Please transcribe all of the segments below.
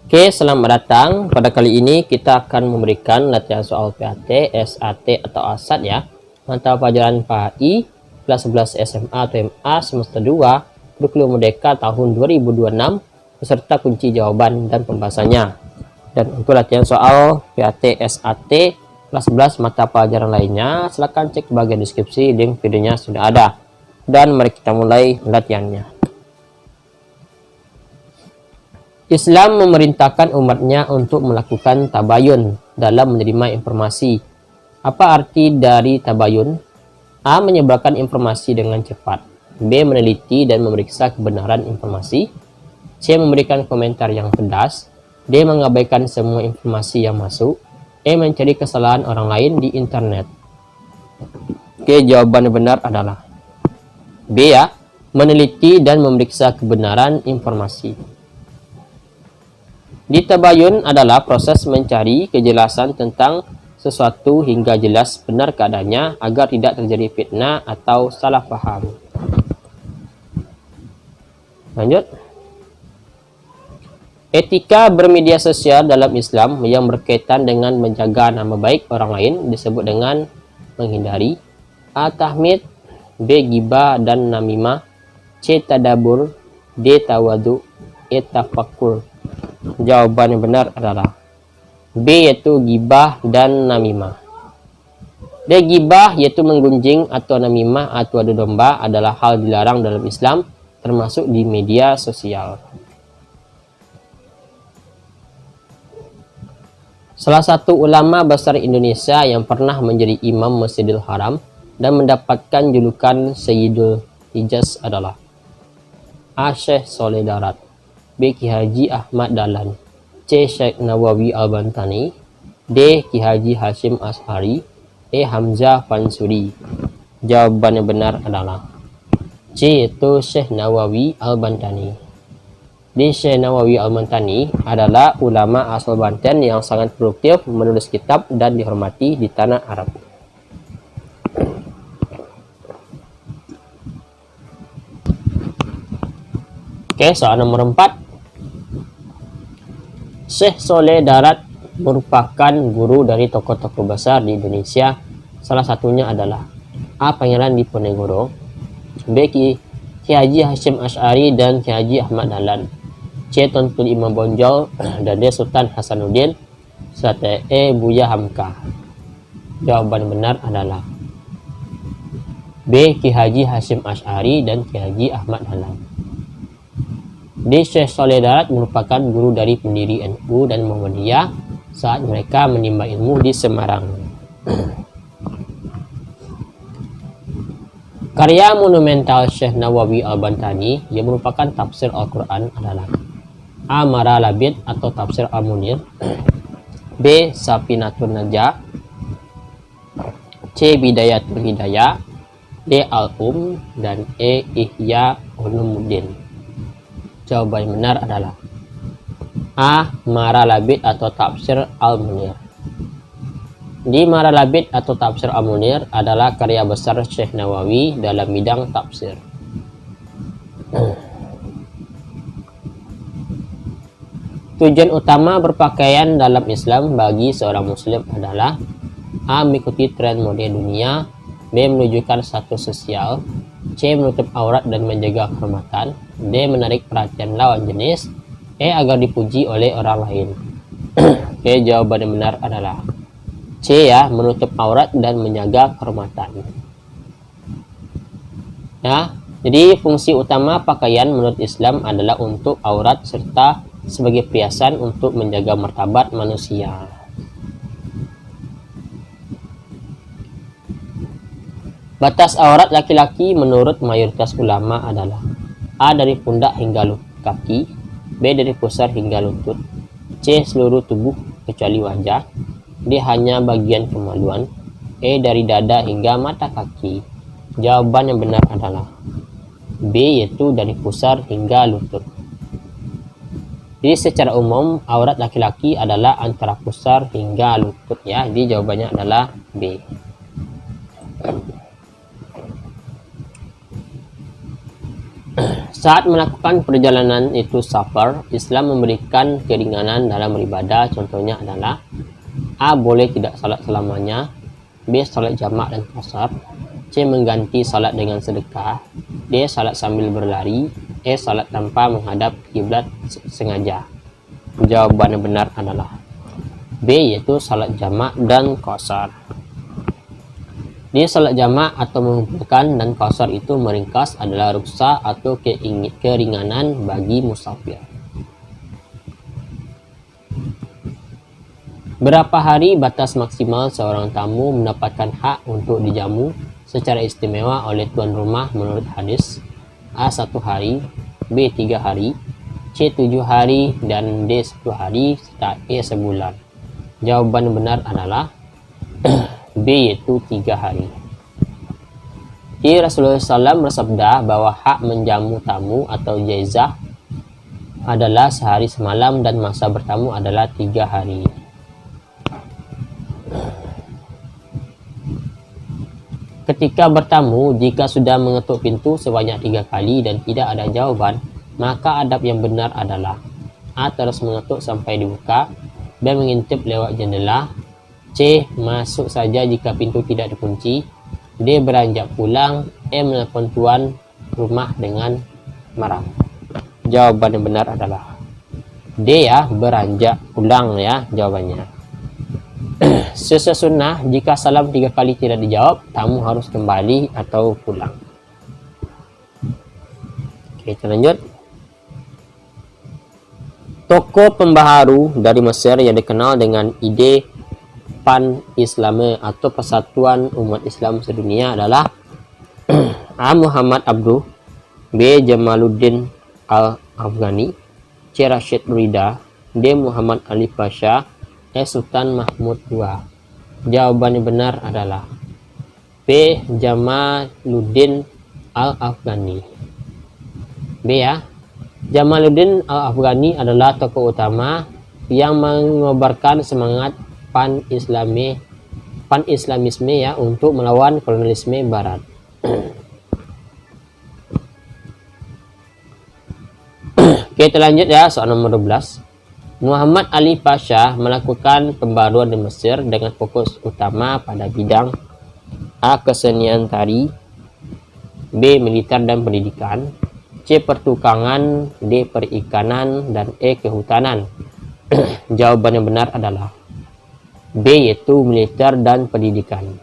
Oke, selamat datang. Pada kali ini kita akan memberikan latihan soal PAT, SAT atau ASAT ya. Mata pelajaran PAI, kelas 11 SMA atau MA semester 2, kurikulum Merdeka tahun 2026, beserta kunci jawaban dan pembahasannya. Dan untuk latihan soal PAT, SAT, kelas 11 mata pelajaran lainnya, silahkan cek bagian deskripsi, link videonya sudah ada. Dan mari kita mulai latihannya. Islam memerintahkan umatnya untuk melakukan tabayun dalam menerima informasi. Apa arti dari tabayun? A. Menyebarkan informasi dengan cepat. B. Meneliti dan memeriksa kebenaran informasi. C. Memberikan komentar yang pedas. D. Mengabaikan semua informasi yang masuk. E. Mencari kesalahan orang lain di internet. Oke, jawaban benar adalah B ya. Meneliti dan memeriksa kebenaran informasi. Ditabayun adalah proses mencari kejelasan tentang sesuatu hingga jelas benar keadaannya agar tidak terjadi fitnah atau salah paham. Lanjut. Etika bermedia sosial dalam Islam yang berkaitan dengan menjaga nama baik orang lain disebut dengan menghindari A. Tahmid, B. Ghibah dan namimah, C. Tadabur, D. Tawadu, E. Tafakkur. Jawaban yang benar adalah B, yaitu gibah dan namimah. D. Gibah yaitu menggunjing atau namimah atau adu domba adalah hal dilarang dalam Islam, termasuk di media sosial. Salah satu ulama besar Indonesia yang pernah menjadi imam Masjidil Haram dan mendapatkan julukan Sayyidul Hijaz adalah A. Syekh Soleh Darat, B. Ki Haji Ahmad Dahlan, C. Syekh Nawawi Al-Bantani, D. Ki Haji Hashim Ash'ari, E. Hamzah Fansuri. Jawaban yang benar adalah C, yaitu Syekh Nawawi Al-Bantani. D. Syekh Nawawi Al-Bantani adalah ulama asal Banten yang sangat produktif menulis kitab dan dihormati di tanah Arab. Oke, soal nomor 4. Syekh Soleh Darat merupakan guru dari tokoh-tokoh besar di Indonesia. Salah satunya adalah A. Pangeran Diponegoro, B. Ki Haji Hashim Ash'ari dan Ki Haji Ahmad Dahlan, C. Tuntul Imam Bonjol dan D. Sultan Hasanuddin, serta E. Buya Hamka. Jawaban benar adalah B. Ki Haji Hashim Ash'ari dan Ki Haji Ahmad Dahlan. D. Syekh Soleh Darat merupakan guru dari pendiri NU dan Muhammadiyah saat mereka menimba ilmu di Semarang. Karya monumental Syekh Nawawi Al-Bantani yang merupakan tafsir Al-Quran adalah A. Mara Labid atau tafsir Al-Munir, B. Safinatun Najah, C. Bidayatul Hidayah, D. Al-Um, dan E. Ihya Ulumuddin. Jawaban yang benar adalah A. Mara Labid atau tafsir Al-Munir. Di Mara Labid atau tafsir Al-Munir adalah karya besar Syekh Nawawi dalam bidang tafsir. Tujuan utama berpakaian dalam Islam bagi seorang muslim adalah A. Mengikuti tren mode dunia, B. Menunjukkan status sosial, C. Menutup aurat dan menjaga kehormatan, D. Menarik perhatian lawan jenis, E. Agar dipuji oleh orang lain. Oke, jawaban yang benar adalah C ya, menutup aurat dan menjaga kehormatan. Ya, jadi fungsi utama pakaian menurut Islam adalah untuk aurat serta sebagai perhiasan untuk menjaga martabat manusia. Batas aurat laki-laki menurut mayoritas ulama adalah A. Dari pundak hingga kaki, B. Dari pusar hingga lutut, C. Seluruh tubuh kecuali wajah, D. Hanya bagian kemaluan, E. Dari dada hingga mata kaki. Jawaban yang benar adalah B, yaitu dari pusar hingga lutut. Jadi secara umum aurat laki-laki adalah antara pusar hingga lutut ya. Jadi jawabannya adalah B. Saat melakukan perjalanan itu safar, Islam memberikan keringanan dalam beribadah. Contohnya adalah A. Boleh tidak salat selamanya, B. Salat jamak dan qasar, C. Mengganti salat dengan sedekah, D. Salat sambil berlari, E. Salat tanpa menghadap kiblat sengaja. Jawaban yang benar adalah B, yaitu salat jamak dan qasar. Di salat jamak atau mengumpulkan dan qasar itu meringkas adalah ruksa atau keringanan bagi musafir. Berapa hari batas maksimal seorang tamu mendapatkan hak untuk dijamu secara istimewa oleh tuan rumah menurut hadis? A. 1 hari, B. 3 hari, C. 7 hari, dan D. 1 hari, serta E. sebulan. Jawaban benar adalah B, yaitu 3 hari. Rasulullah SAW bersabda bahwa hak menjamu tamu atau jaizah adalah sehari semalam dan masa bertamu adalah 3 hari. Ketika bertamu, jika sudah mengetuk pintu sebanyak 3 kali dan tidak ada jawaban, maka adab yang benar adalah A. Terus mengetuk sampai dibuka, B. Mengintip lewat jendela, C. Masuk saja jika pintu tidak dikunci, D. Beranjak pulang, E. Menelpon tuan rumah dengan marah. Jawaban yang benar adalah D, ya, beranjak pulang, ya, jawabannya. Sesuai sunnah, jika salam 3 kali tidak dijawab, tamu harus kembali atau pulang. Oke, kita lanjut. Tokoh pembaharu dari Mesir yang dikenal dengan ide Pan-Islame atau Persatuan Umat Islam Sedunia adalah A. Muhammad Abduh, B. Jamaluddin Al-Afghani, C. Rashid Rida, D. Muhammad Ali Pasha, E. Sultan Mahmud II. Jawaban yang benar adalah B. Jamaluddin Al-Afghani. B, ya. Jamaluddin Al-Afghani adalah tokoh utama yang mengobarkan semangat pan-islamisme, ya, untuk melawan kolonialisme barat. Oke, kita lanjut, ya, soal nomor 12. Muhammad Ali Pasha melakukan pembaruan di Mesir dengan fokus utama pada bidang A. Kesenian tari, B. Militer dan pendidikan, C. Pertukangan, D. Perikanan, dan E. Kehutanan. Jawaban yang benar adalah B, yaitu militer dan pendidikan.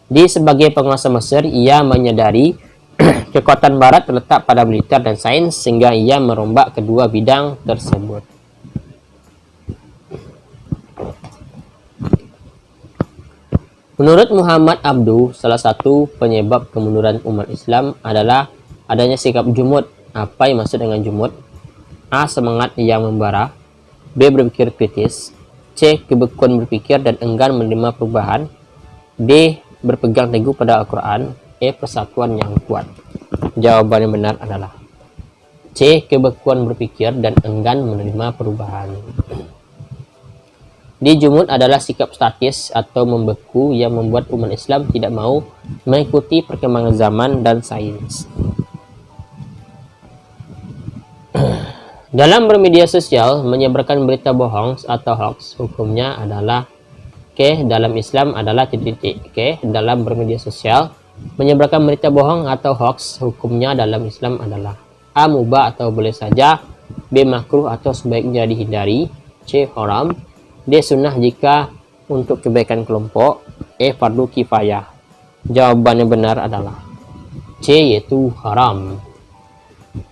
Sebagai penguasa Mesir, ia menyadari kekuatan barat terletak pada militer dan sains, sehingga ia merombak kedua bidang tersebut. Menurut Muhammad Abduh, salah satu penyebab kemunduran umat Islam adalah adanya sikap jumud. Apa yang maksud dengan jumud? A. Semangat yang membara, B. Berpikir kritis, C. Kebekuan berpikir dan enggan menerima perubahan, D. Berpegang teguh pada Al-Quran, E. Persatuan yang kuat. Jawaban yang benar adalah C. Kebekuan berpikir dan enggan menerima perubahan. Jumud adalah sikap statis atau membeku yang membuat umat Islam tidak mau mengikuti perkembangan zaman dan sains. Dalam bermedia sosial, menyebarkan berita bohong atau hoax hukumnya adalah dalam Islam adalah dalam bermedia sosial, menyebarkan berita bohong atau hoax hukumnya dalam Islam adalah A. Mubah atau boleh saja, B. Makruh atau sebaiknya dihindari, C. Haram, D. Sunnah jika untuk kebaikan kelompok, E. Fardu kifayah. Jawaban yang benar adalah C, yaitu haram.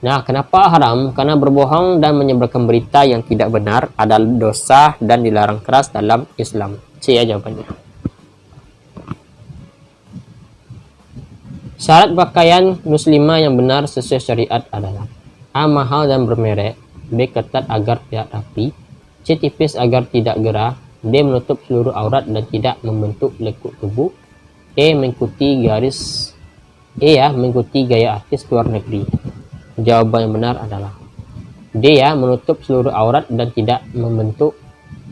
Nah, kenapa haram? Karena berbohong dan menyebarkan berita yang tidak benar adalah dosa dan dilarang keras dalam Islam. C, ya, jawabannya. Syarat pakaian muslimah yang benar sesuai syariat adalah A. Mahal dan bermerek, B. Ketat agar tidak rapi, C. Tipis agar tidak gerah, D. Menutup seluruh aurat dan tidak membentuk lekuk tubuh, E. Mengikuti gaya artis luar negeri. Jawaban yang benar adalah D, ya, menutup seluruh aurat dan tidak membentuk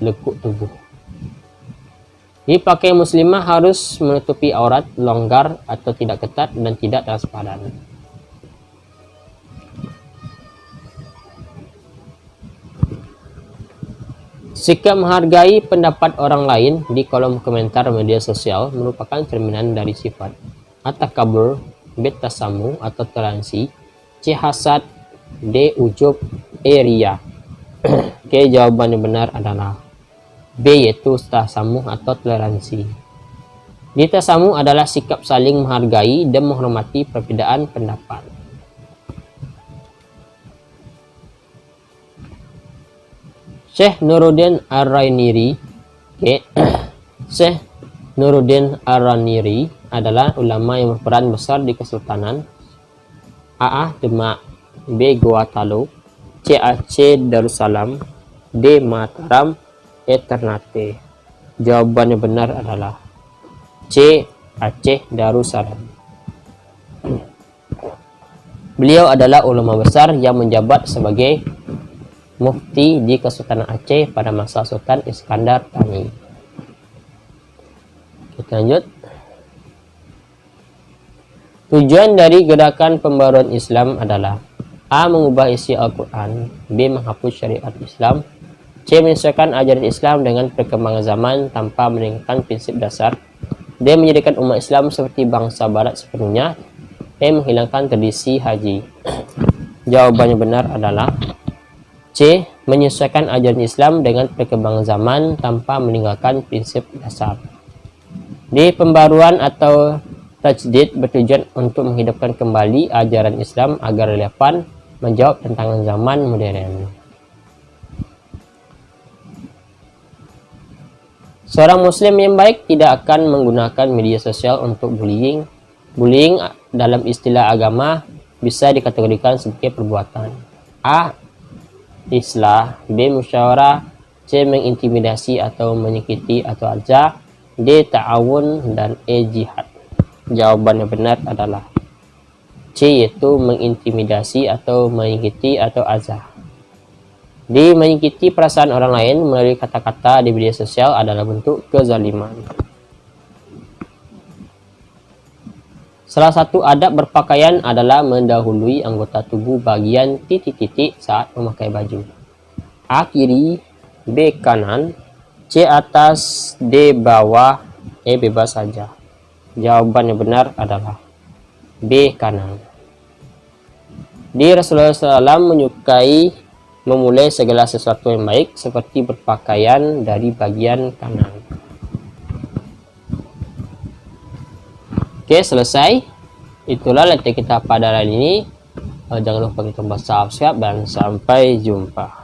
lekuk tubuh. Dipakai muslimah harus menutupi aurat, longgar atau tidak ketat dan tidak transparan. Sikap menghargai pendapat orang lain di kolom komentar media sosial merupakan cerminan dari sifat at-takabur, b tasamu atau toleransi, c hasad, d ujub, e riya. Oke, jawaban yang benar adalah B, yaitu tasamu atau toleransi. Di tasamu adalah sikap saling menghargai dan menghormati perbedaan pendapat. Syekh Nuruddin Ar-Rainiri, Syekh Nuruddin Ar-Rainiri adalah ulama yang berperan besar di Kesultanan A. Demak, B. Goa Talo, C. Aceh Darussalam, D. Mataram, E. Ternate. Jawaban yang benar adalah C. Aceh Darussalam. Beliau adalah ulama besar yang menjabat sebagai mufti di Kesultanan Aceh pada masa Sultan Iskandar Thani. Kita lanjut. Tujuan dari gerakan pembaruan Islam adalah A. Mengubah isi Al-Quran, B. Menghapus syariat Islam, C. Menyesuaikan ajaran Islam dengan perkembangan zaman tanpa meninggalkan prinsip dasar, D. Menjadikan umat Islam seperti bangsa barat sepenuhnya, E. Menghilangkan tradisi haji. Jawabannya benar adalah C. Menyesuaikan ajaran Islam dengan perkembangan zaman tanpa meninggalkan prinsip dasar. D. Pembaruan atau tajdid bertujuan untuk menghidupkan kembali ajaran Islam agar relevan menjawab tantangan zaman modern. Seorang muslim yang baik tidak akan menggunakan media sosial untuk bullying. Bullying dalam istilah agama bisa dikategorikan sebagai perbuatan A. Islah, B. Musyawarah, C. Mengintimidasi atau menyakiti atau azah, D. Ta'awun, dan E. Jihad. Jawaban yang benar adalah C, yaitu mengintimidasi atau menyakiti atau azah. D. Menyakiti perasaan orang lain melalui kata-kata di media sosial adalah bentuk kezaliman. Salah satu adab berpakaian adalah mendahului anggota tubuh bagian titik-titik saat memakai baju. A. Kiri, B. Kanan, C. Atas, D. Bawah, E. Bebas saja. Jawaban yang benar adalah B. Kanan. Di Rasulullah SAW menyukai memulai segala sesuatu yang baik seperti berpakaian dari bagian kanan. Oke, selesai. Itulah lecture kita pada hari ini. Jangan lupa kita subscribe dan sampai jumpa.